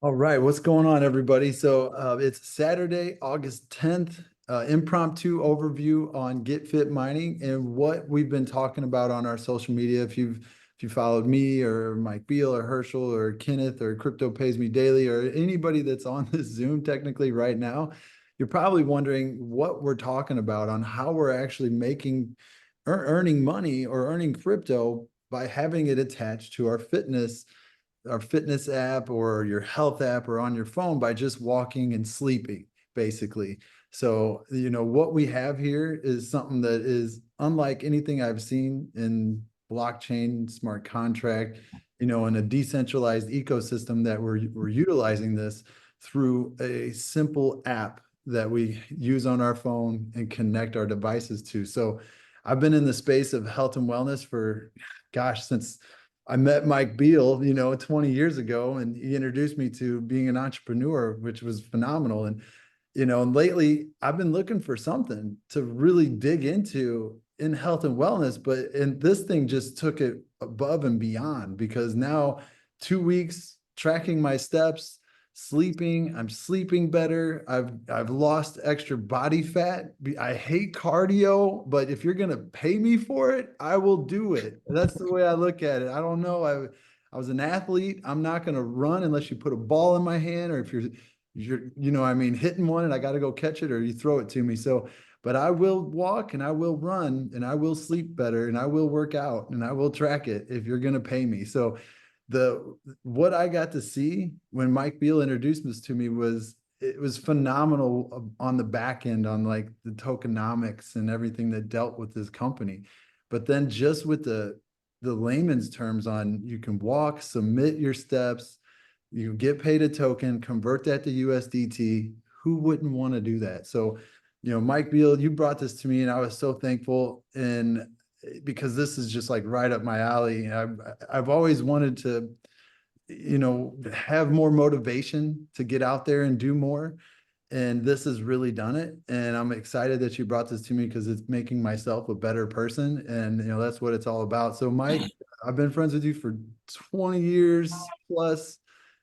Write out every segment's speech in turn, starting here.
All right, what's going on, everybody? So it's Saturday, August 10th, impromptu overview on GetFit mining and what we've been talking about on our social media. If you followed me or Mike Beal or Herschel or Kenneth or Crypto Pays Me Daily or anybody that's on this Zoom technically right now, you're probably wondering what we're talking about on how we're actually making earning money or earning crypto by having it attached to our fitness app or your health app or on your phone by just walking and sleeping, basically. So, what we have here is something that is unlike anything I've seen in blockchain, smart contract, in a decentralized ecosystem that we're utilizing this through a simple app that we use on our phone and connect our devices to. So I've been in the space of health and wellness for, gosh, since I met Mike Beal, 20 years ago, and he introduced me to being an entrepreneur, which was phenomenal. And lately I've been looking for something to really dig into in health and wellness, and this thing just took it above and beyond because now 2 weeks tracking my steps, I'm sleeping better. I've lost extra body fat. I hate cardio, but if you're gonna pay me for it, I will do it. That's the way I look at it. I don't know. I was an athlete. I'm not gonna run unless you put a ball in my hand, or if you're hitting one and I got to go catch it, or you throw it to me. So, but I will walk and I will run and I will sleep better and I will work out and I will track it if you're gonna pay me. So what I got to see when Mike Beal introduced this to me was phenomenal on the back end on like the tokenomics and everything that dealt with this company. But then just with the layman's terms on you can walk, submit your steps, you get paid a token, convert that to USDT. Who wouldn't want to do that? So, Mike Beal, you brought this to me and I was so thankful. And because this is just like right up my alley. I've always wanted to, have more motivation to get out there and do more. And this has really done it. And I'm excited that you brought this to me because it's making myself a better person. And, that's what it's all about. So, Mike, I've been friends with you for 20 years plus.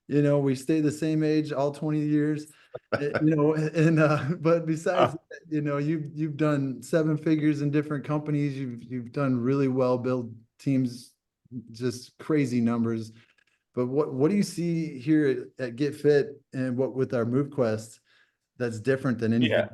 We stay the same age all 20 years. But besides that, you've done seven figures in different companies. You've done really well, build teams, just crazy numbers. But what do you see here at GetFit and what with our MoveQuest that's different than anything?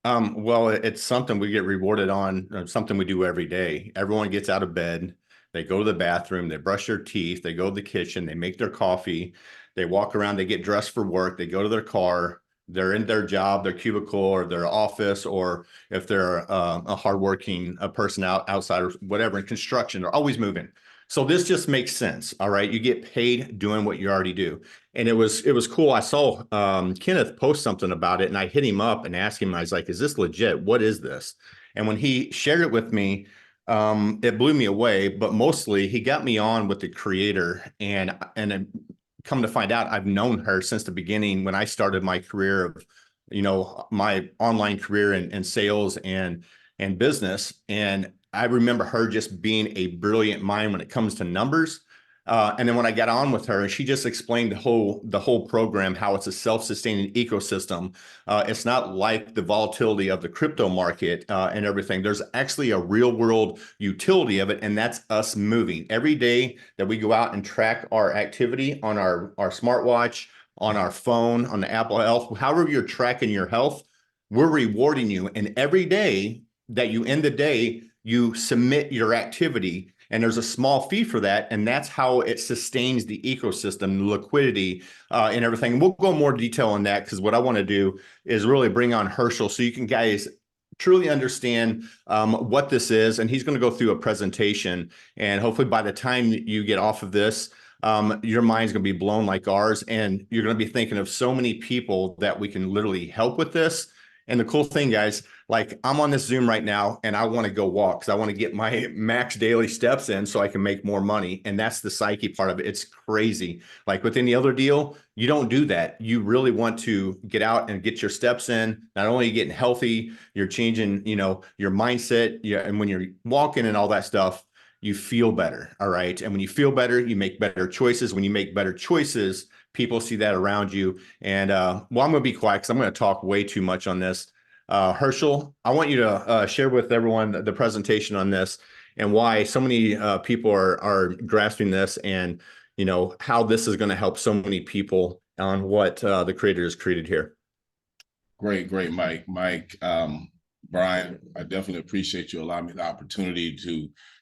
Yeah. Well, it's something we get rewarded on, something we do every day. Everyone gets out of bed, they go to the bathroom, they brush their teeth, they go to the kitchen, they make their coffee, they walk around, they get dressed for work, they go to their car, they're in their job, their cubicle or their office, or if they're a hardworking person outside or whatever in construction, they're always moving. So this just makes sense. All right. You get paid doing what you already do. And it was cool. I saw Kenneth post something about it and I hit him up and asked him, I was like, is this legit? What is this? And when he shared it with me, it blew me away, but mostly he got me on with the creator and come to find out, I've known her since the beginning when I started my career of, my online career in sales and business. And I remember her just being a brilliant mind when it comes to numbers. And then when I got on with her, she just explained the whole program, how it's a self-sustaining ecosystem. It's not like the volatility of the crypto market and everything. There's actually a real world utility of it, and that's us moving. Every day that we go out and track our activity on our smartwatch, on our phone, on the Apple Health, however you're tracking your health, we're rewarding you. And every day that you end the day, you submit your activity and there's a small fee for that. And that's how it sustains the ecosystem, the liquidity and everything. And we'll go more detail on that because what I want to do is really bring on Herschel so you can guys truly understand what this is. And he's going to go through a presentation. And hopefully by the time you get off of this, your mind's going to be blown like ours. And you're going to be thinking of so many people that we can literally help with this. And the cool thing, guys, like I'm on this Zoom right now and I want to go walk because I want to get my max daily steps in so I can make more money. And that's the psyche part of it. It's crazy. Like with any other deal, you don't do that. You really want to get out and get your steps in. Not only are you getting healthy, you're changing, your mindset. Yeah. And when you're walking and all that stuff, you feel better. All right. And when you feel better, you make better choices. When you make better choices, people see that around you. And well, I'm going to be quiet because I'm going to talk way too much on this. Herschel, I want you to share with everyone the presentation on this and why so many people are grasping this, and how this is going to help so many people on what the creator has created here. Great, Mike. Brian, I definitely appreciate you allowing me the opportunity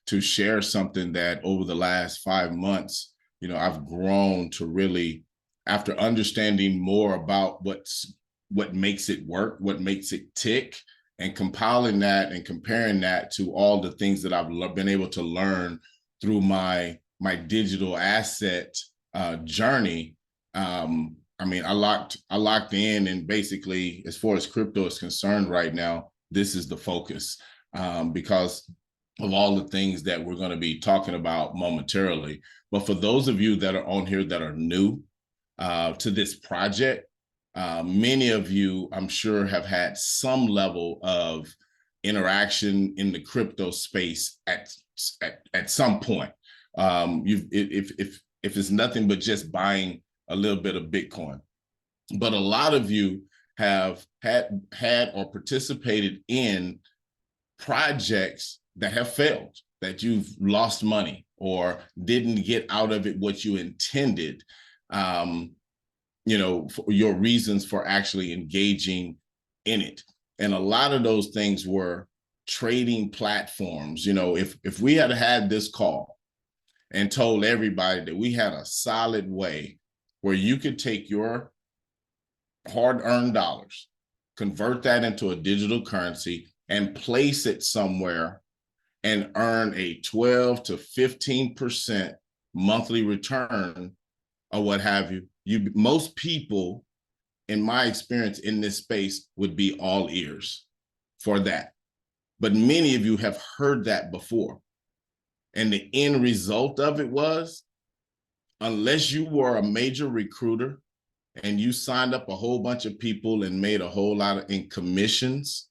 to share something that over the last 5 months, I've grown to really, after understanding more about what makes it work, what makes it tick, and compiling that and comparing that to all the things that I've been able to learn through my digital asset journey. I locked in, and basically, as far as crypto is concerned right now, this is the focus because of all the things that we're going to be talking about momentarily. But for those of you that are on here that are new to this project, many of you, I'm sure, have had some level of interaction in the crypto space at some point. If it's nothing but just buying a little bit of Bitcoin. But a lot of you have had or participated in projects that have failed, that you've lost money or didn't get out of it what you intended, for your reasons for actually engaging in it. And a lot of those things were trading platforms. If we had this call and told everybody that we had a solid way where you could take your hard-earned dollars, convert that into a digital currency, and place it somewhere and earn a 12 to 15% monthly return or what have you, most people, in my experience in this space, would be all ears for that. But many of you have heard that before. And the end result of it was, unless you were a major recruiter and you signed up a whole bunch of people and made a whole lot in commissions,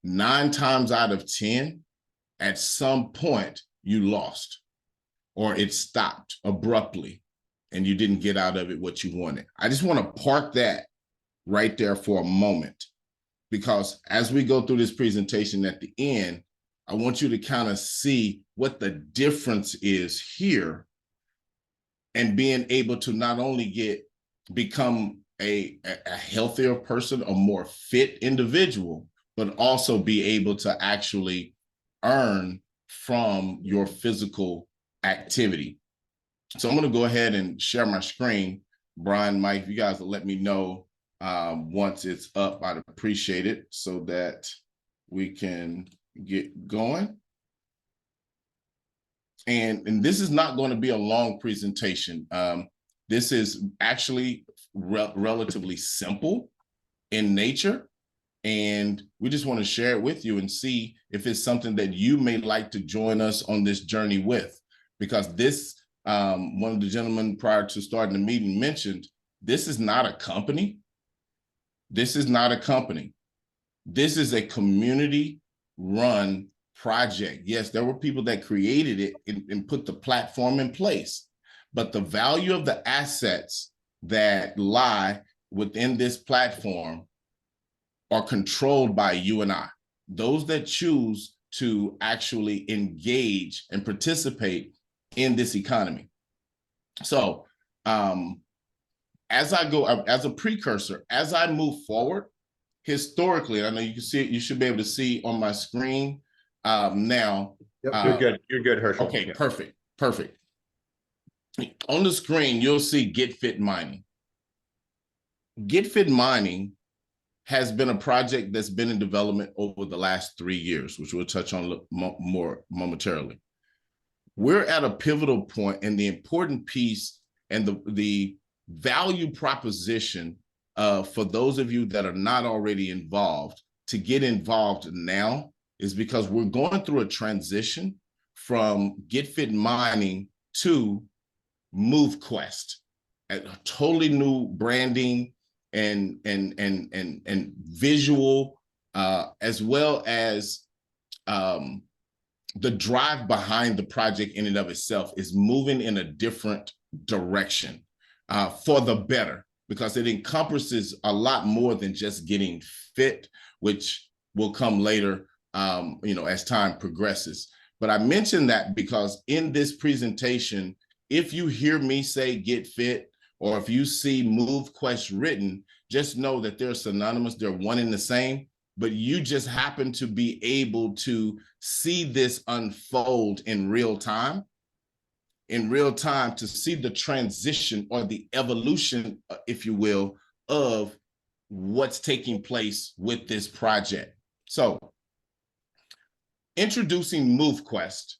9 times out of 10, at some point you lost, or it stopped abruptly and you didn't get out of it what you wanted. I just want to park that right there for a moment, because as we go through this presentation at the end, I want you to kind of see what the difference is here, and being able to not only become a healthier person, a more fit individual, but also be able to actually earn from your physical activity. So I'm going to go ahead and share my screen. Brian, Mike, if you guys will let me know once it's up, I'd appreciate it so that we can get going. And this is not going to be a long presentation. This is actually relatively simple in nature, and we just want to share it with you and see if it's something that you may like to join us on this journey with. Because this, one of the gentlemen prior to starting the meeting mentioned, this is not a company. This is not a company. This is a community-run project. Yes, there were people that created it and put the platform in place, but the value of the assets that lie within this platform are controlled by you and I, those that choose to actually engage and participate in this economy. So as I go, as a precursor, as I move forward, historically, I know you can see it, you should be able to see on my screen now. Yep, you're good, Herschel. Okay, yeah. Perfect. On the screen, you'll see GetFit mining. GetFit mining has been a project that's been in development over the last 3 years, which we'll touch on more momentarily. We're at a pivotal point, and the important piece and the value proposition for those of you that are not already involved to get involved now is because we're going through a transition from GetFit mining to MoveQuest, a totally new branding and visual, as well as the drive behind the project in and of itself is moving in a different direction. for the better, because it encompasses a lot more than just getting fit, which will come later, as time progresses. But I mentioned that because in this presentation, if you hear me say get fit, or if you see MoveQuest written, just know that they're synonymous, they're one and the same, but you just happen to be able to see this unfold in real time, to see the transition or the evolution, if you will, of what's taking place with this project. So, introducing MoveQuest,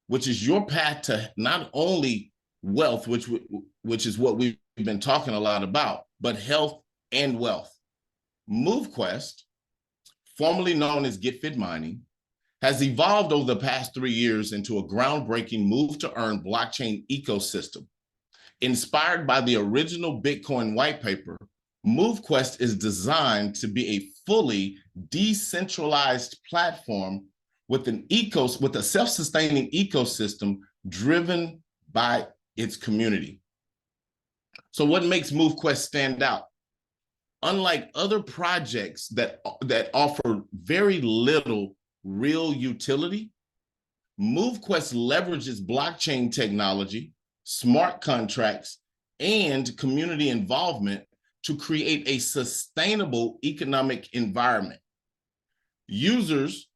which is your path to not only wealth, which is what we've been talking a lot about, but health and wealth. MoveQuest, formerly known as GetFit Mining, has evolved over the past 3 years into a groundbreaking move-to-earn blockchain ecosystem. Inspired by the original Bitcoin white paper, MoveQuest is designed to be a fully decentralized platform with a self-sustaining ecosystem driven by its community. So what makes MoveQuest stand out? Unlike other projects that offer very little real utility, MoveQuest leverages blockchain technology, smart contracts, and community involvement to create a sustainable economic environment. Users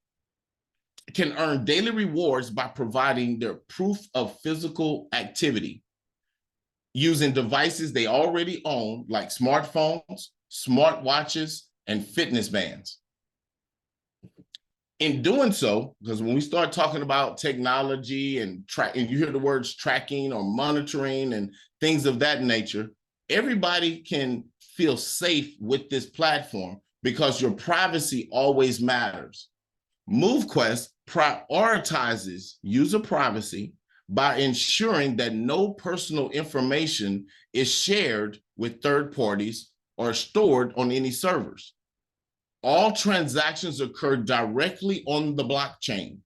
can earn daily rewards by providing their proof of physical activity using devices they already own, like smartphones, smartwatches, and fitness bands. In doing so, because when we start talking about technology and you hear the words tracking or monitoring and things of that nature, everybody can feel safe with this platform because your privacy always matters. MoveQuest prioritizes user privacy by ensuring that no personal information is shared with third parties or stored on any servers. All transactions occur directly on the blockchain,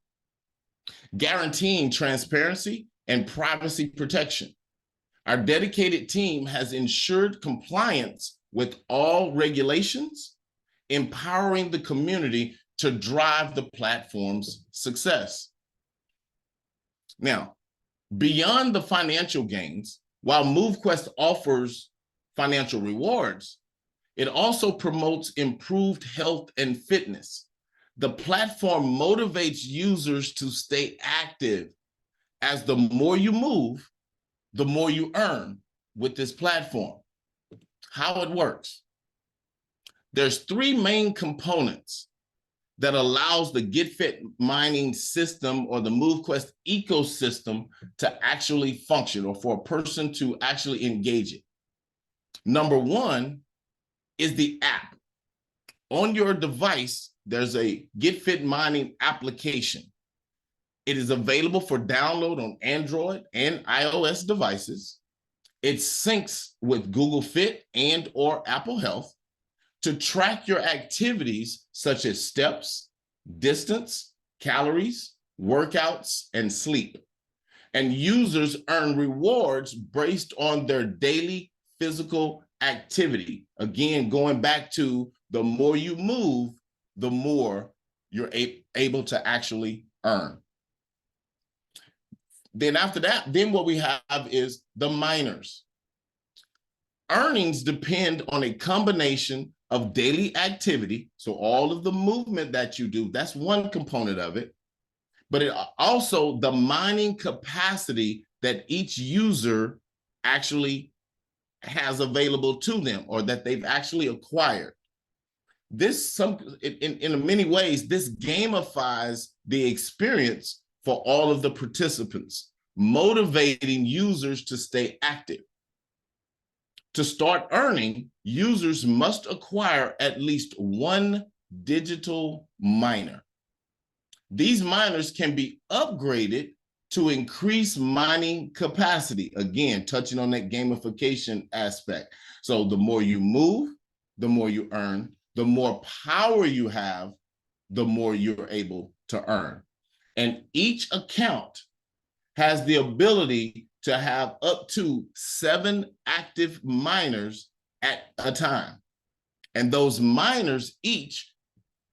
guaranteeing transparency and privacy protection. Our dedicated team has ensured compliance with all regulations, empowering the community to drive the platform's success. Now, beyond the financial gains, while MoveQuest offers financial rewards, it also promotes improved health and fitness. The platform motivates users to stay active, as the more you move, the more you earn with this platform. How it works. There's 3 main components that allows the GetFit mining system or the MoveQuest ecosystem to actually function, or for a person to actually engage it. Number 1 is the app. On your device, there's a GetFit mining application. It is available for download on Android and iOS devices. It syncs with Google Fit and or Apple Health to track your activities such as steps, distance, calories, workouts, and sleep. And users earn rewards based on their daily physical activity. Again, going back to the more you move, the more you're able to actually earn. Then after that, then what we have is the miners. Earnings depend on a combination of daily activity, so all of the movement that you do, that's one component of it, but it also the mining capacity that each user actually has available to them, or that they've actually acquired. This, in many ways, this gamifies the experience for all of the participants, motivating users to stay active. To start earning, users must acquire at least 1 digital miner. These miners can be upgraded to increase mining capacity. Again, touching on that gamification aspect. So the more you move, the more you earn, the more power you have, the more you're able to earn. And each account has the ability to have up to 7 active miners at a time. And those miners each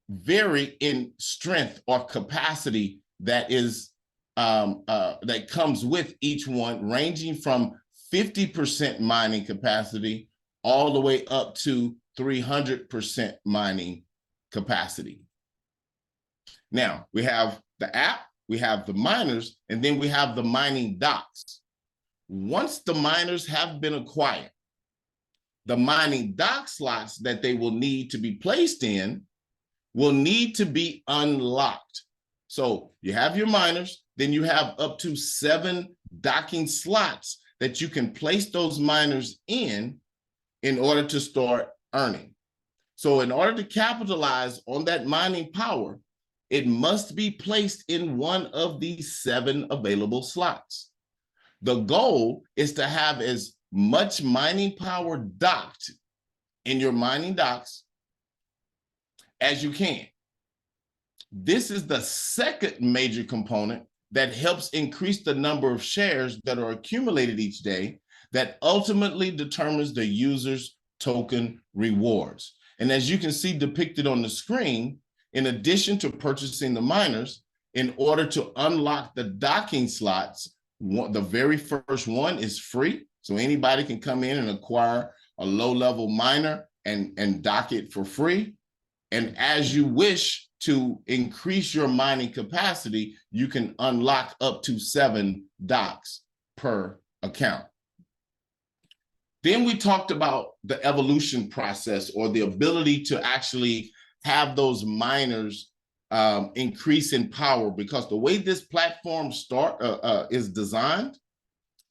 vary in strength or capacity that is that comes with each one, ranging from 50% mining capacity all the way up to 300% mining capacity. Now, we have the app, we have the miners, and then we have the mining docks. Once the miners have been acquired, the mining dock slots that they will need to be placed in will need to be unlocked. So you have your miners, then you have up to 7 docking slots that you can place those miners in order to start earning. So in order to capitalize on that mining power, it must be placed in one of these 7 available slots. The goal is to have as much mining power docked in your mining docks as you can. This is the second major component that helps increase the number of shares that are accumulated each day that ultimately determines the user's token rewards. And as you can see depicted on the screen, in addition to purchasing the miners, in order to unlock the docking slots, the very first one is free. So anybody can come in and acquire a low-level miner and dock it for free. And as you wish to increase your mining capacity, you can unlock up to 7 docks per account. Then we talked about the evolution process, or the ability to actually have those miners increase in power, because the way this platform is designed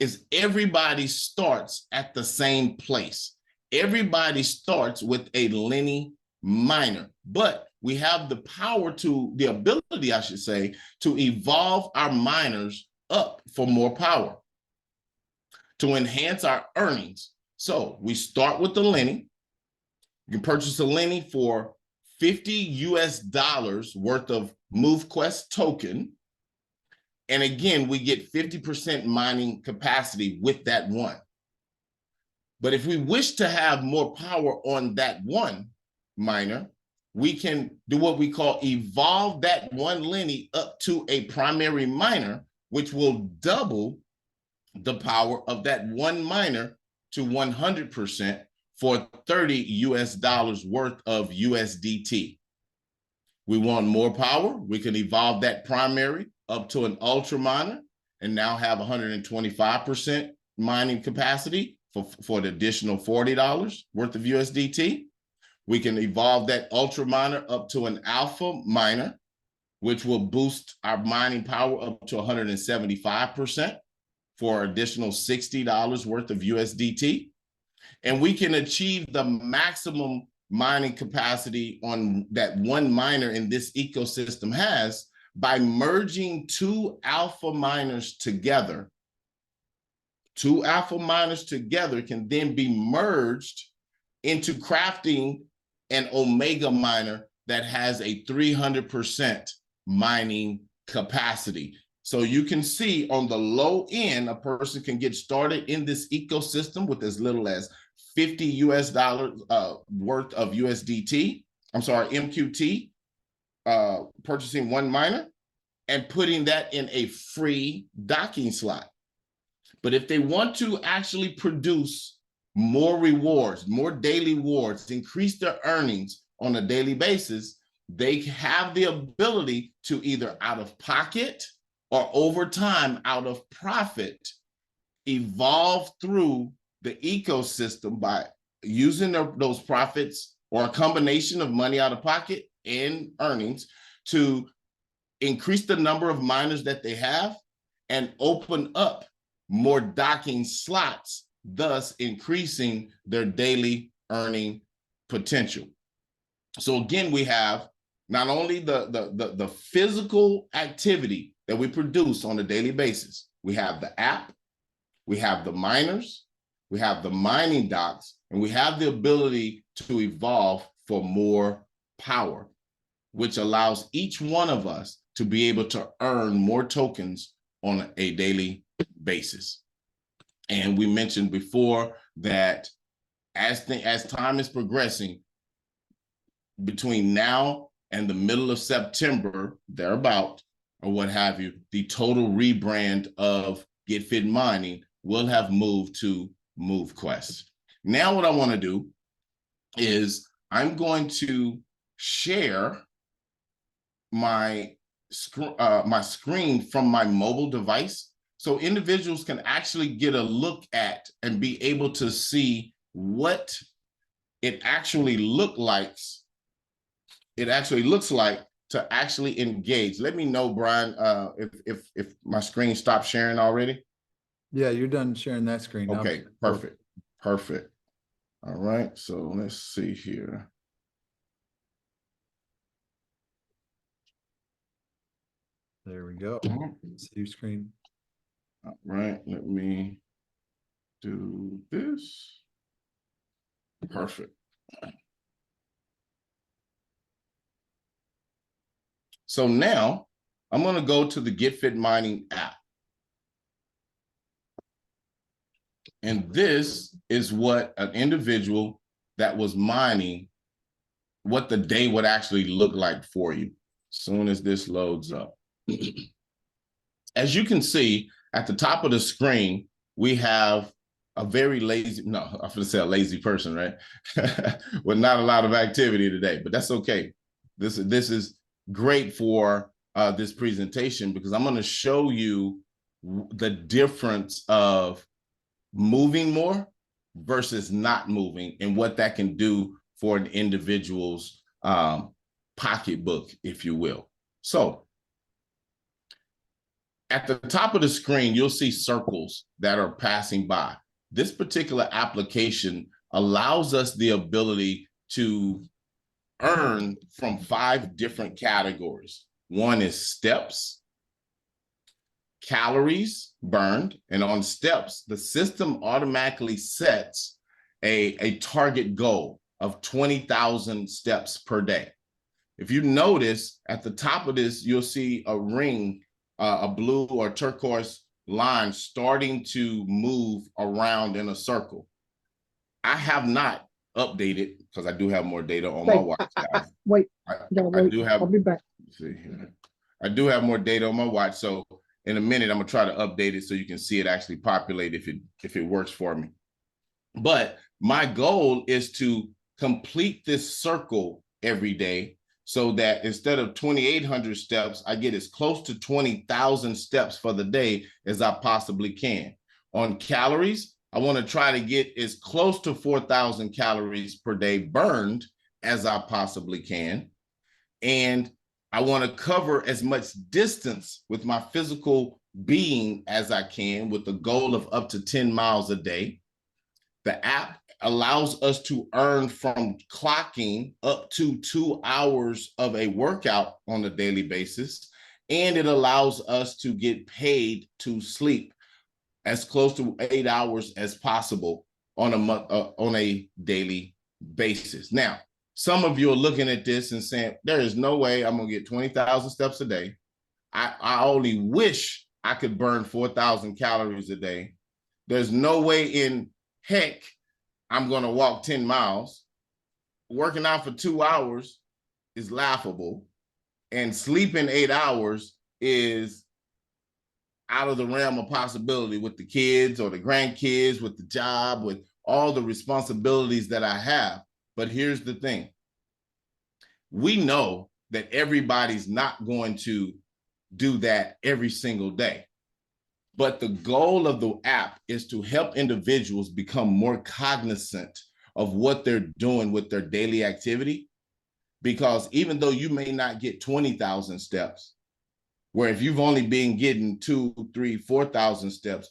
is everybody starts at the same place. Everybody starts with a Lenny miner, but we have the ability, I should say, to evolve our miners up for more power, to enhance our earnings. So we start with the Lenny. You can purchase a Lenny for $50 worth of MoveQuest token. And again, we get 50% mining capacity with that one. But if we wish to have more power on that one miner, we can do what we call evolve that one Lenny up to a primary miner, which will double the power of that one miner to 100% for $30 worth of USDT. We want more power. We can evolve that primary up to an ultra miner and now have 125% mining capacity for the additional $40 worth of USDT. We can evolve that ultra miner up to an alpha miner, which will boost our mining power up to 175% for additional $60 worth of USDT. And we can achieve the maximum mining capacity on that one miner in this ecosystem has by merging 2 alpha miners together. 2 alpha miners together can then be merged into crafting an omega miner that has a 300% mining capacity. So you can see on the low end, a person can get started in this ecosystem with as little as $50 worth of USDT, MQT, purchasing one miner and putting that in a free docking slot. But if they want to actually produce more rewards, more daily rewards, increase their earnings on a daily basis, they have the ability to either out of pocket or over time out of profit, evolve through the ecosystem by using those profits or a combination of money out of pocket and earnings to increase the number of miners that they have and open up more docking slots, thus increasing their daily earning potential. So again, we have not only the physical activity that we produce on a daily basis, we have the app, we have the miners, we have the mining docks, and we have the ability to evolve for more power, which allows each one of us to be able to earn more tokens on a daily basis. And we mentioned before that as time is progressing, between now and the middle of September, thereabout, or what have you, the total rebrand of GetFit Mining will have moved to MoveQuest. Now what I want to do is I'm going to share my screen from my mobile device so individuals can actually get a look at and be able to see what it actually looks like to actually engage. Let me know, Brian, if my screen stopped sharing already. Yeah, you're done sharing that screen now. Okay, perfect. Perfect. All right, so let's see here. There we go. See your screen. All right, let me do this. Perfect. So now I'm going to go to the GetFit Mining app. And this is what an individual that was mining, what the day would actually look like for you. As soon as this loads up. As you can see at the top of the screen, we have a very lazy, no, I'm going to say a lazy person, right? With not a lot of activity today, but that's okay. This is great for this presentation because I'm going to show you the difference of moving more versus not moving and what that can do for an individual's pocketbook, if you will. So at the top of the screen, you'll see circles that are passing by. This particular application allows us the ability to earn from 5 different categories. One is steps, calories burned, and on steps, the system automatically sets a target goal of 20,000 steps per day. If you notice at the top of this, you'll see a ring, a blue or turquoise line starting to move around in a circle. I have not updated because I do have more data on my watch. Wait, I do have. I'll be back. Let's see here. I do have more data on my watch, so in a minute I'm gonna try to update it so you can see it actually populate if it works for me. But my goal is to complete this circle every day so that instead of 2,800 steps, I get as close to 20,000 steps for the day as I possibly can. On calories, I want to try to get as close to 4,000 calories per day burned as I possibly can. And I want to cover as much distance with my physical being as I can with the goal of up to 10 miles a day. The app allows us to earn from clocking up to 2 hours of a workout on a daily basis. And it allows us to get paid to sleep as close to 8 hours as possible on a daily basis. Now, some of you are looking at this and saying, there is no way I'm going to get 20,000 steps a day. I only wish I could burn 4,000 calories a day. There's no way in heck I'm going to walk 10 miles. Working out for 2 hours is laughable. And sleeping 8 hours is out of the realm of possibility with the kids or the grandkids, with the job, with all the responsibilities that I have. But here's the thing. We know that everybody's not going to do that every single day. But the goal of the app is to help individuals become more cognizant of what they're doing with their daily activity. Because even though you may not get 20,000 steps, where if you've only been getting 2,000, 3,000, 4,000 steps,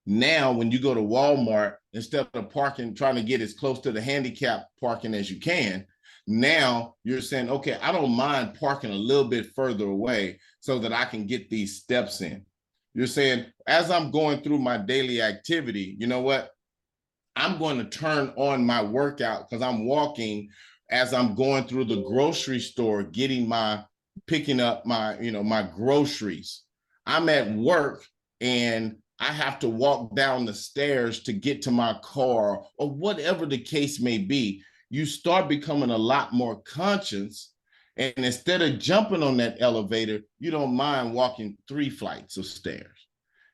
now when you go to Walmart, instead of parking, trying to get as close to the handicap parking as you can, now you're saying, okay, I don't mind parking a little bit further away so that I can get these steps in. You're saying, as I'm going through my daily activity, you know what? I'm going to turn on my workout because I'm walking as I'm going through the grocery store, picking up my groceries. I'm at work and I have to walk down the stairs to get to my car, or whatever the case may be. You start becoming a lot more conscious. And instead of jumping on that elevator, you don't mind walking 3 flights of stairs.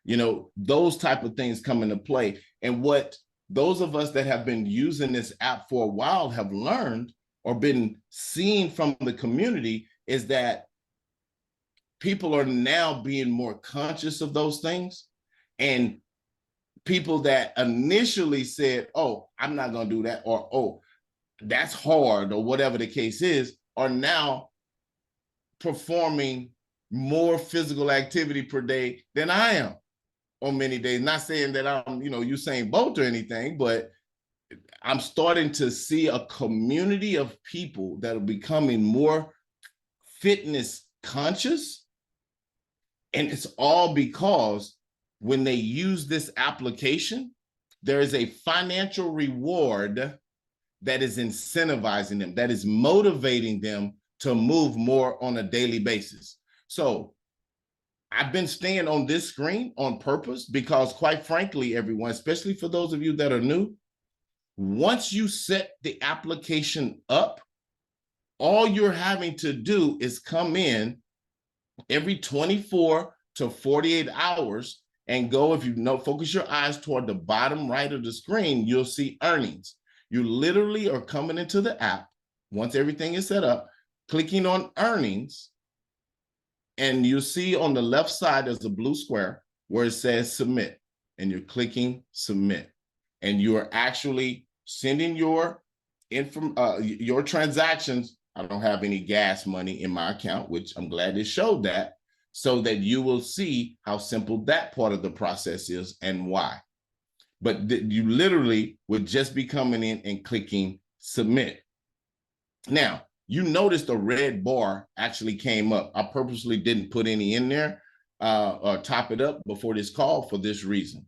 You know, those type of things come into play. And what those of us that have been using this app for a while have learned or been seeing from the community is that people are now being more conscious of those things. And people that initially said, oh, I'm not going to do that, or, oh, that's hard, or whatever the case is, are now performing more physical activity per day than I am on many days. Not saying that I'm, Usain Bolt or anything, but I'm starting to see a community of people that are becoming more fitness conscious. And it's all because when they use this application, there is a financial reward that is incentivizing them, that is motivating them to move more on a daily basis. So I've been staying on this screen on purpose because, quite frankly, everyone, especially for those of you that are new, once you set the application up, all you're having to do is come in every 24 to 48 hours and go, if you focus your eyes toward the bottom right of the screen, you'll see earnings. You literally are coming into the app once everything is set up, clicking on earnings, and you'll see on the left side there's a blue square where it says submit, and you're clicking submit, and you are actually sending your transactions. I don't have any gas money in my account, which I'm glad it showed that, so that you will see how simple that part of the process is and why. But you literally would just be coming in and clicking submit. Now, you notice the red bar actually came up. I purposely didn't put any in there or top it up before this call for this reason.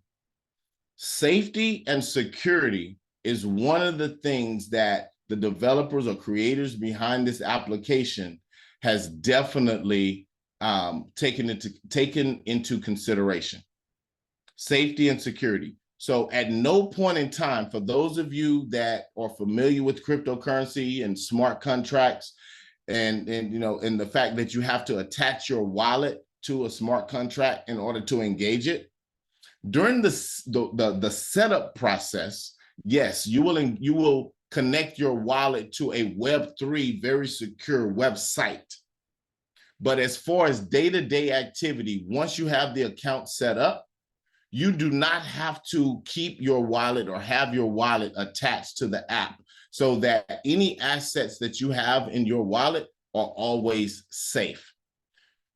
Safety and security is one of the things that the developers or creators behind this application has definitely taken into consideration. Safety and security. So at no point in time, for those of you that are familiar with cryptocurrency and smart contracts, and the fact that you have to attach your wallet to a smart contract in order to engage it, during the setup process, yes, you will connect your wallet to a Web3 very secure website. But as far as day-to-day activity, once you have the account set up, you do not have to keep your wallet or have your wallet attached to the app, so that any assets that you have in your wallet are always safe.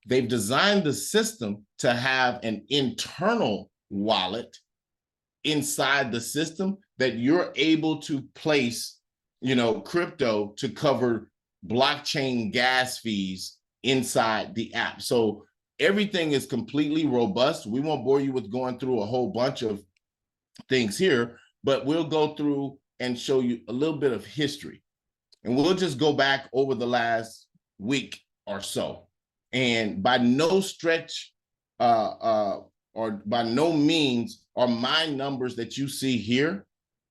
They've designed the system to have an internal wallet inside the system that you're able to place, crypto to cover blockchain gas fees inside the app. So everything is completely robust. We won't bore you with going through a whole bunch of things here, but we'll go through and show you a little bit of history. And we'll just go back over the last week or so. And by no stretch or by no means are my numbers that you see here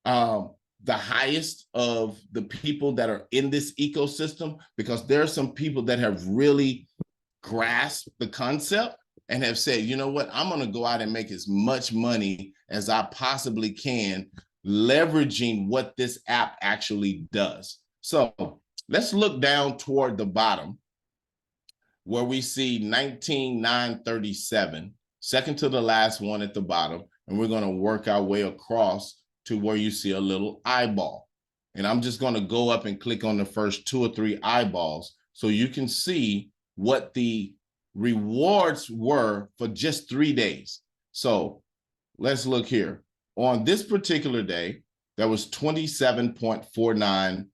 the highest of the people that are in this ecosystem, because there are some people that have really grasped the concept and have said, you know what, I'm going to go out and make as much money as I possibly can, leveraging what this app actually does. So let's look down toward the bottom where we see 19,937, second to the last one at the bottom. And we're going to work our way across to where you see a little eyeball. And I'm just going to go up and click on the first 2 or 3 eyeballs so you can see what the rewards were for just 3 days. So let's look here. On this particular day, there was 27.49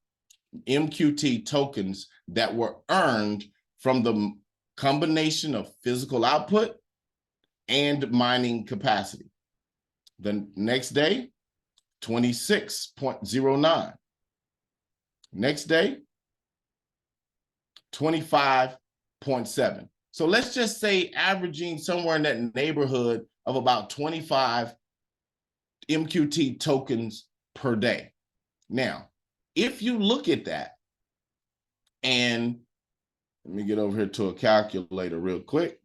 MQT tokens that were earned from the combination of physical output and mining capacity. The next day, 26.09. Next day, 25.7. So let's just say averaging somewhere in that neighborhood of about 25 MQT tokens per day. Now, if you look at that, and let me get over here to a calculator real quick,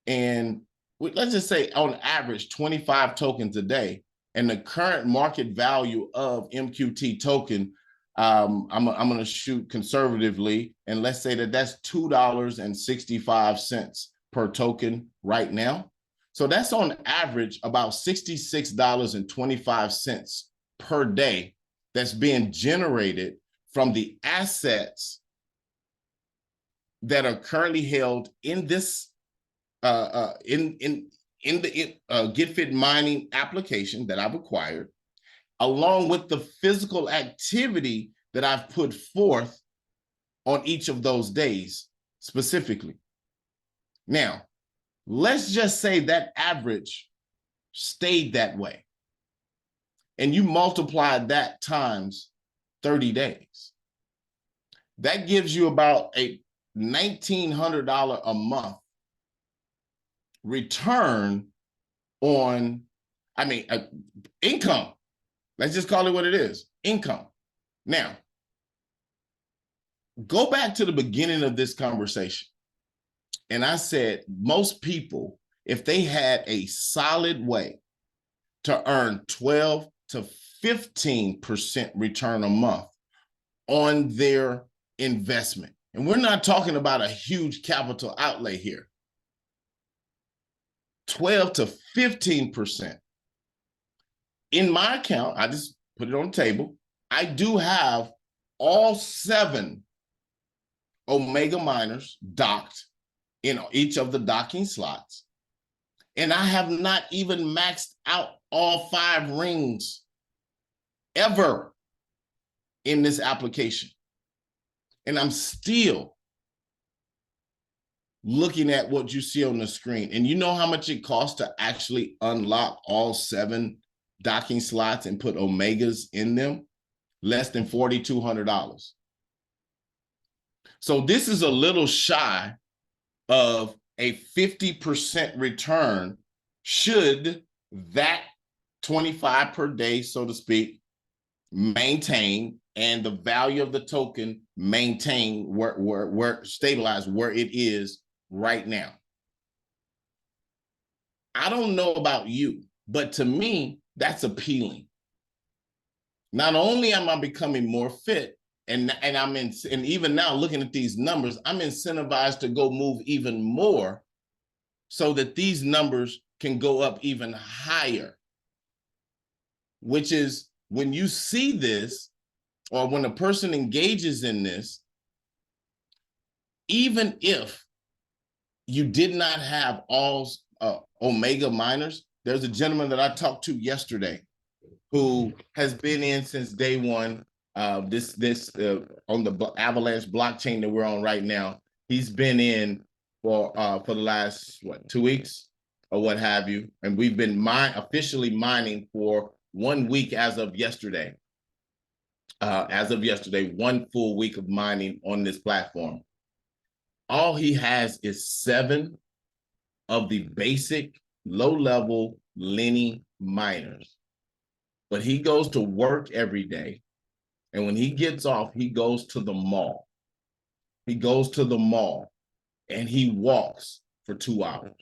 and let's just say on average 25 tokens a day, and the current market value of MQT token, I'm going to shoot conservatively, and let's say that that's $2.65 per token right now. So that's on average about $66.25 per day that's being generated from the assets that are currently held in this in the GetFit mining application that I've acquired, along with the physical activity that I've put forth on each of those days specifically. Now, let's just say that average stayed that way, and you multiply that times 30 days. That gives you about a $1,900 a month return on, income. Let's just call it what it is, income. Now, go back to the beginning of this conversation. And I said, most people, if they had a solid way to earn 12 to 15% return a month on their investment, and we're not talking about a huge capital outlay here, 12 to 15%. In my account, I just put it on the table, I do have all 7 Omega miners docked in each of the docking slots. And I have not even maxed out all 5 rings ever in this application. And I'm still looking at what you see on the screen. And you know how much it costs to actually unlock all 7 docking slots and put Omegas in them? Less than $4,200. So this is a little shy of a 50% return should that 25 per day, so to speak, maintain, and the value of the token maintain where stabilize where it is right now. I don't know about you, but to me, that's appealing. Not only am I becoming more fit, and even now looking at these numbers, I'm incentivized to go move even more so that these numbers can go up even higher. Which is, when you see this, or when a person engages in this, even if you did not have all Omega miners, there's a gentleman that I talked to yesterday who has been in since day one. On the Avalanche blockchain that we're on right now. He's been in for the last 2 weeks or what have you, and we've been officially mining for 1 week as of yesterday. 1 full week of mining on this platform. All he has is 7 of the basic low-level Lenny miners, but he goes to work every day. And when he gets off, he goes to the mall. He goes to the mall and he walks for 2 hours.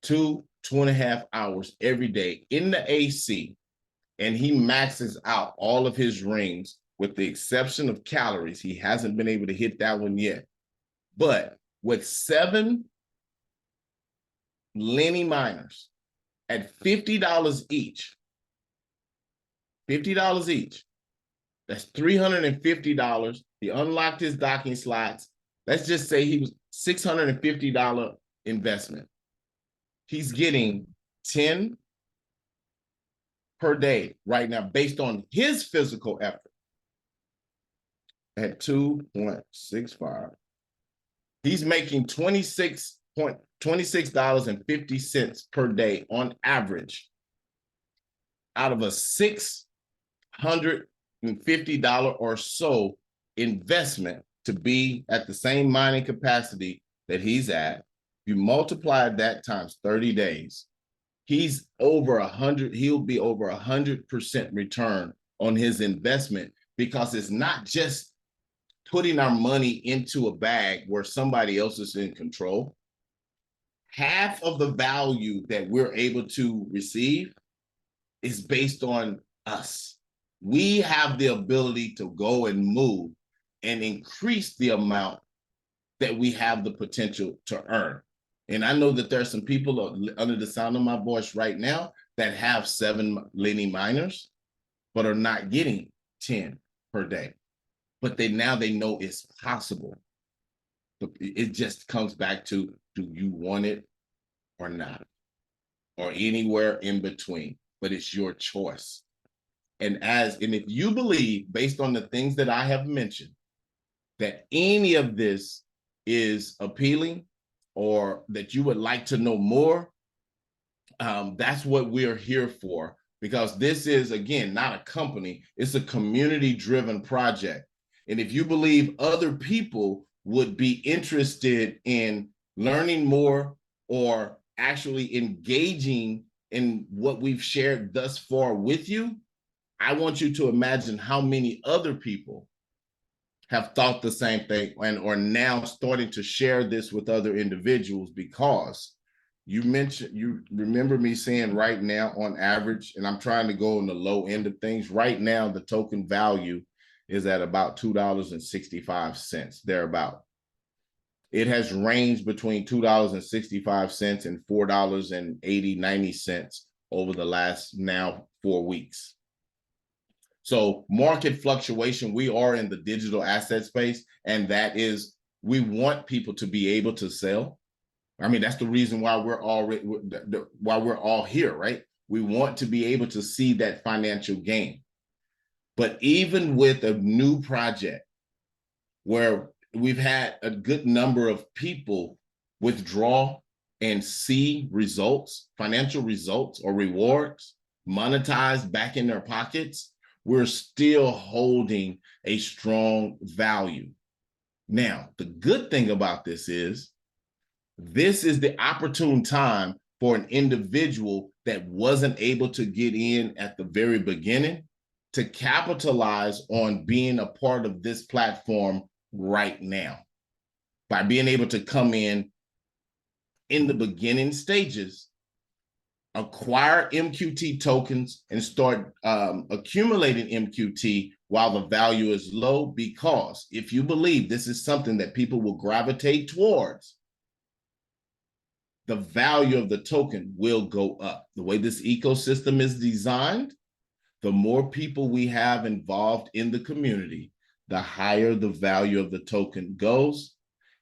2.5 hours every day in the AC. And he maxes out all of his rings with the exception of calories. He hasn't been able to hit that one yet. But with 7 Lenny miners at $50 each, $50 each, that's $350. He unlocked his docking slots. Let's just say he was $650 investment. He's getting 10 per day right now based on his physical effort at 2.65. He's making $26.50 per day on average out of a $650 or so investment to be at the same mining capacity that he's at. You multiply that times 30 days, he's over 100, he'll be over 100% return on his investment, because it's not just putting our money into a bag where somebody else is in control. Half of the value that we're able to receive is based on us. We have the ability to go and move and increase the amount that we have the potential to earn. And I know that there are some people under the sound of my voice right now that have 7 Lenny miners, but are not getting 10 per day. But now they know it's possible. It just comes back to, do you want it or not? Or anywhere in between, but it's your choice. And if you believe, based on the things that I have mentioned, that any of this is appealing, or that you would like to know more, that's what we're here for. Because this is, again, not a company, it's a community-driven project. And if you believe other people would be interested in learning more or actually engaging in what we've shared thus far with you, I want you to imagine how many other people have thought the same thing and are now starting to share this with other individuals. Because you remember me saying right now, on average, and I'm trying to go on the low end of things, right now the token value is at about $2.65, thereabout. It has ranged between $2.65 and $4.80-90 over the last now 4 weeks. So market fluctuation, we are in the digital asset space, and that is, we want people to be able to sell. I mean, that's the reason why we're all here, right? We want to be able to see that financial gain. But even with a new project where we've had a good number of people withdraw and see results, financial results or rewards, monetized back in their pockets, we're still holding a strong value. Now, the good thing about this is the opportune time for an individual that wasn't able to get in at the very beginning to capitalize on being a part of this platform right now, by being able to come in the beginning stages, acquire MQT tokens, and start accumulating MQT while the value is low. Because if you believe this is something that people will gravitate towards, the value of the token will go up. The way this ecosystem is designed, the more people we have involved in the community, the higher the value of the token goes.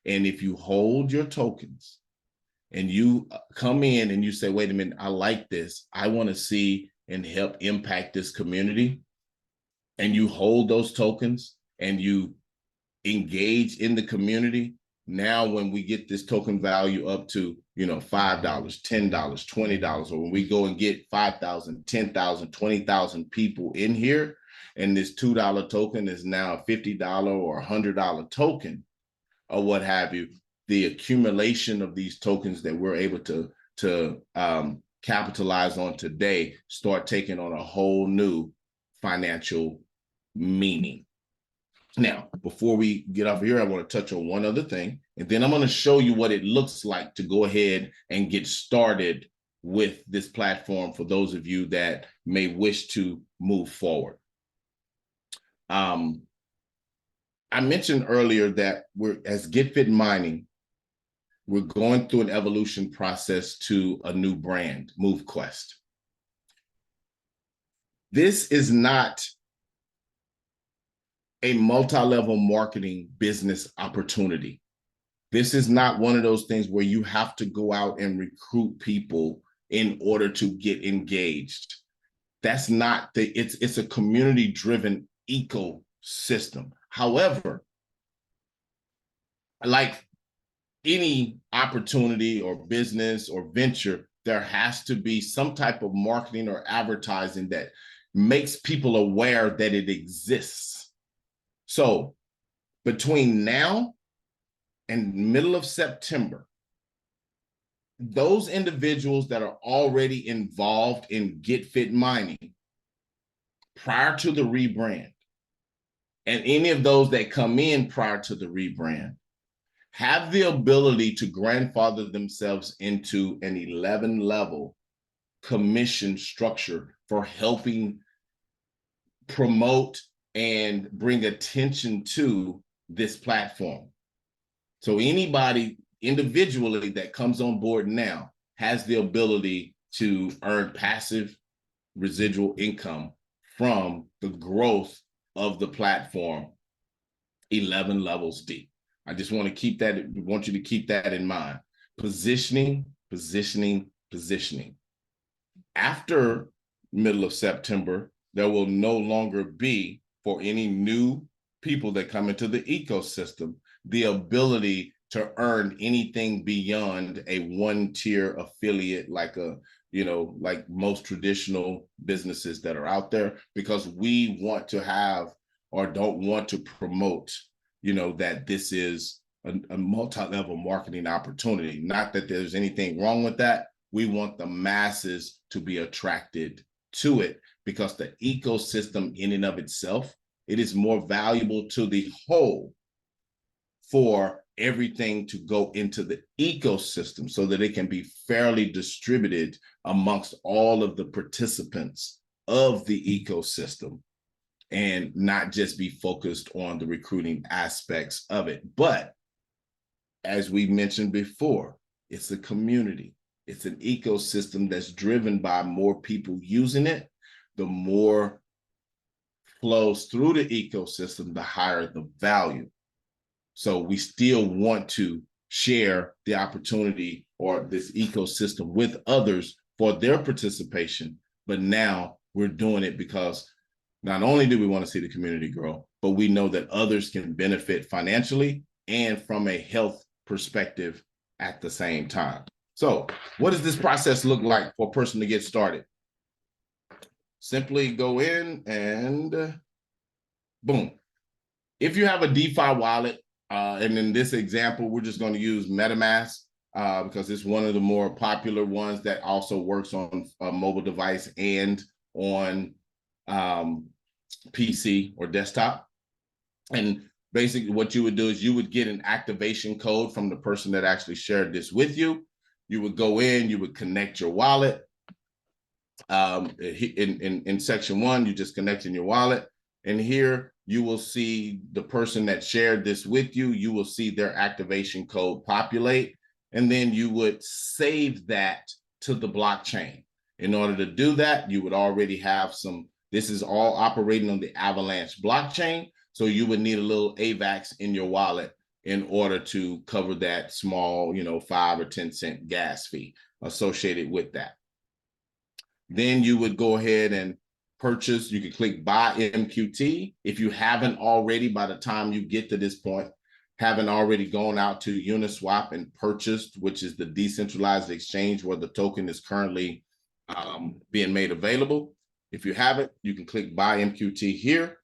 And if you hold your tokens and you come in and you say, wait a minute, I like this, I want to see and help impact this community, and you hold those tokens and you engage in the community, now when we get this token value up to, $5, $10, $20, or when we go and get 5,000, 10,000, 20,000 people in here, and this $2 token is now a $50 or $100 token, or what have you, the accumulation of these tokens that we're able to capitalize on today start taking on a whole new financial meaning. Now, before we get off here, I want to touch on one other thing, and then I'm going to show you what it looks like to go ahead and get started with this platform for those of you that may wish to move forward. I mentioned earlier that as GetFit Mining, we're going through an evolution process to a new brand, MoveQuest. This is not a multi-level marketing business opportunity. This is not one of those things where you have to go out and recruit people in order to get engaged. That's not it's a community-driven ecosystem. However, like any opportunity or business or venture, there has to be some type of marketing or advertising that makes people aware that it exists. So between now and middle of September, those individuals that are already involved in GetFit mining prior to the rebrand, and any of those that come in prior to the rebrand, have the ability to grandfather themselves into an 11-level commission structure for helping promote and bring attention to this platform. So anybody individually that comes on board now has the ability to earn passive residual income from the growth of the platform 11 levels deep. I just want you to keep that in mind. Positioning, positioning, positioning. After middle of September, there will no longer be, for any new people that come into the ecosystem, the ability to earn anything beyond a one-tier affiliate, like most traditional businesses that are out there, because we want to have, or don't want to promote, that this is a multi-level marketing opportunity. Not that there's anything wrong with that. We want the masses to be attracted to it, because the ecosystem in and of itself, it is more valuable to the whole for everything to go into the ecosystem so that it can be fairly distributed amongst all of the participants of the ecosystem, and not just be focused on the recruiting aspects of it. But as we mentioned before, it's a community. It's an ecosystem that's driven by more people using it. The more flows through the ecosystem, the higher the value. So we still want to share the opportunity or this ecosystem with others for their participation. But now we're doing it because not only do we want to see the community grow, but we know that others can benefit financially and from a health perspective at the same time. So what does this process look like for a person to get started? Simply go in and boom. If you have a DeFi wallet, and in this example, we're just going to use MetaMask because it's one of the more popular ones that also works on a mobile device and on PC or desktop. And basically what you would do is you would get an activation code from the person that actually shared this with you. You would go in, you would connect your wallet. In section 1, you just connect in your wallet. And here you will see the person that shared this with you. You will see their activation code populate. And then you would save that to the blockchain. In order to do that, you would already have this is all operating on the Avalanche blockchain. So you would need a little AVAX in your wallet in order to cover that small, 5 or 10 cent gas fee associated with that. Then you would go ahead and purchase. You can click buy MQT. If you haven't already, by the time you get to this point, haven't already gone out to Uniswap and purchased, which is the decentralized exchange where the token is currently being made available. If you haven't, you can click buy MQT here,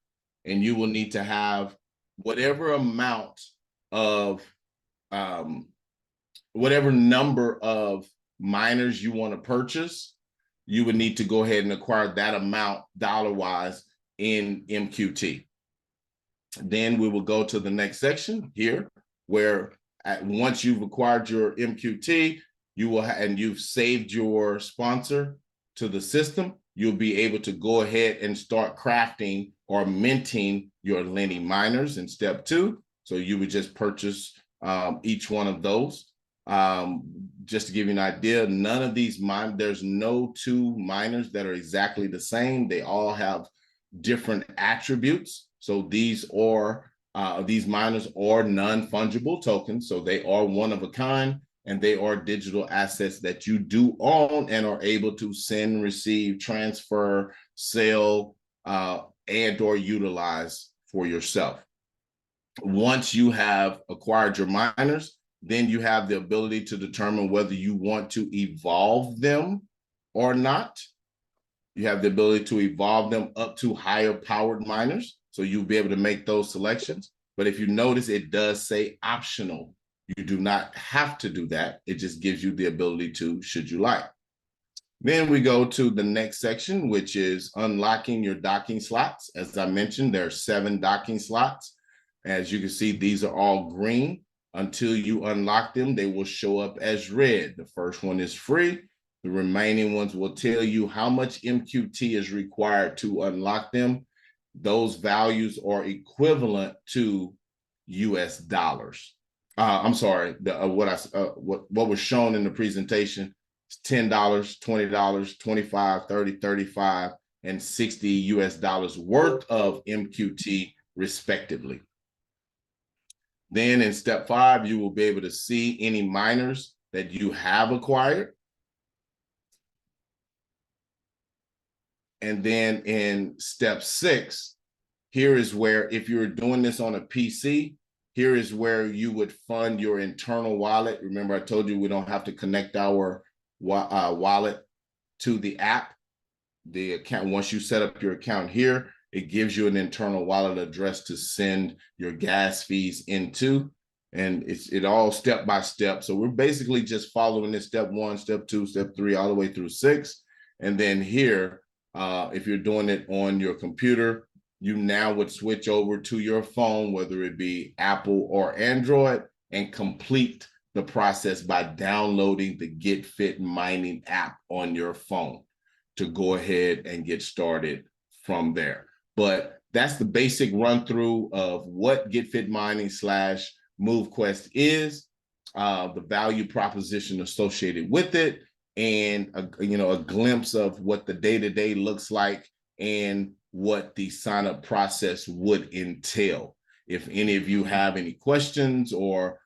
and you will need to have whatever amount of, whatever number of miners you want to purchase. You would need to go ahead and acquire that amount dollar-wise in MQT. Then we will go to the next section here, where once you've acquired your MQT, you will and you've saved your sponsor to the system, you'll be able to go ahead and start crafting or minting your Lenny miners in step 2. So you would just purchase each one of those. Just to give you an idea, none of these there's no 2 miners that are exactly the same. They all have different attributes. So these miners are non-fungible tokens. So they are one of a kind, and they are digital assets that you do own and are able to send, receive, transfer, sell, and or utilize for yourself. Once you have acquired your miners, then you have the ability to determine whether you want to evolve them or not. You have the ability to evolve them up to higher powered miners. So you'll be able to make those selections. But if you notice, it does say optional You do not have to do that. It just gives you the ability to, should you like. Then we go to the next section, which is unlocking your docking slots. As I mentioned, there are 7 docking slots. As you can see, these are all green. Until you unlock them, they will show up as red. The first one is free. The remaining ones will tell you how much MQT is required to unlock them. Those values are equivalent to US dollars. I'm sorry, what was shown in the presentation is $10, $20, $25, $30, $35, and $60 US dollars worth of MQT respectively. Then in step 5, you will be able to see any miners that you have acquired. And then in step 6, here is where, if you're doing this on a PC, here is where you would fund your internal wallet. Remember, I told you we don't have to connect our wallet to the app. The account, once you set up your account here, it gives you an internal wallet address to send your gas fees into. And it all step by step. So we're basically just following this step 1, step 2, step 3, all the way through 6. And then here, if you're doing it on your computer, you now would switch over to your phone, whether it be Apple or Android, and complete the process by downloading the GetFit mining app on your phone to go ahead and get started from there. But that's the basic run through of what GetFit mining / MoveQuest is, the value proposition associated with it, and a glimpse of what the day-to-day looks like and what the sign-up process would entail. If any of you have any questions or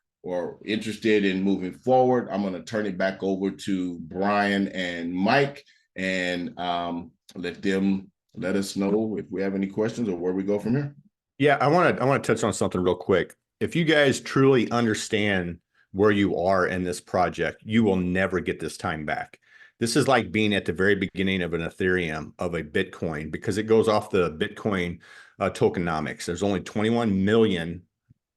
interested in moving forward, I'm going to turn it back over to Brian and Mike and let them let us know if we have any questions or where we go from here. Yeah, I want to touch on something real quick. If you guys truly understand where you are in this project, you will never get this time back. This is like being at the very beginning of an Ethereum, of a Bitcoin, because it goes off the Bitcoin tokenomics. There's only 21 million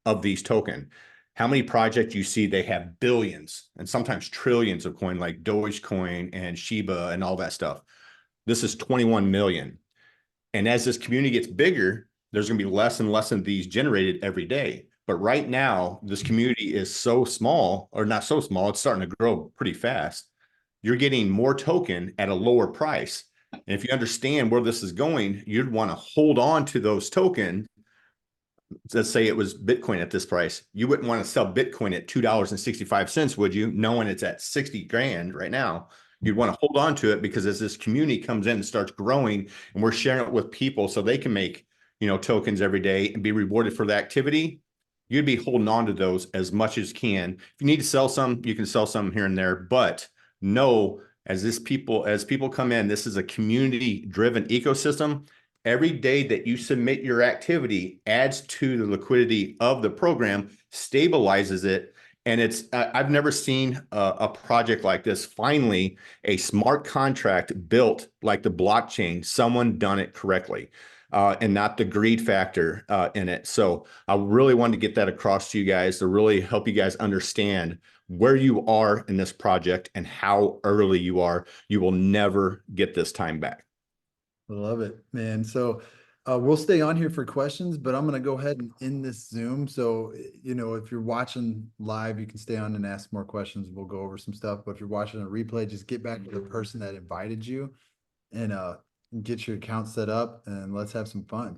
of these tokens. How many projects you see, they have billions and sometimes trillions of coin, like Dogecoin and Shiba and all that stuff. This is 21 million. And as this community gets bigger, there's going to be less and less of these generated every day. But right now, this community is so small, or not so small, it's starting to grow pretty fast. You're getting more token at a lower price. And if you understand where this is going, you'd want to hold on to those tokens. Let's say it was Bitcoin at this price. You wouldn't want to sell Bitcoin at $2.65, would you? Knowing it's at 60 grand right now. You'd want to hold on to it, because as this community comes in and starts growing, and we're sharing it with people so they can make, tokens every day and be rewarded for the activity, you'd be holding on to those as much as you can. If you need to sell some, you can sell some here and there, but know as people come in, this is a community driven ecosystem. Every day that you submit your activity adds to the liquidity of the program, stabilizes it. And I've never seen a project like this. Finally, a smart contract built like the blockchain, someone done it correctly, and not the greed factor in it. So I really wanted to get that across to you guys to really help you guys understand where you are in this project and how early you are. You will never get this time back. I love it, man. So we'll stay on here for questions, but I'm going to go ahead and end this Zoom. So, if you're watching live, you can stay on and ask more questions. We'll go over some stuff. But if you're watching a replay, just get back to the person that invited you and get your account set up, and let's have some fun.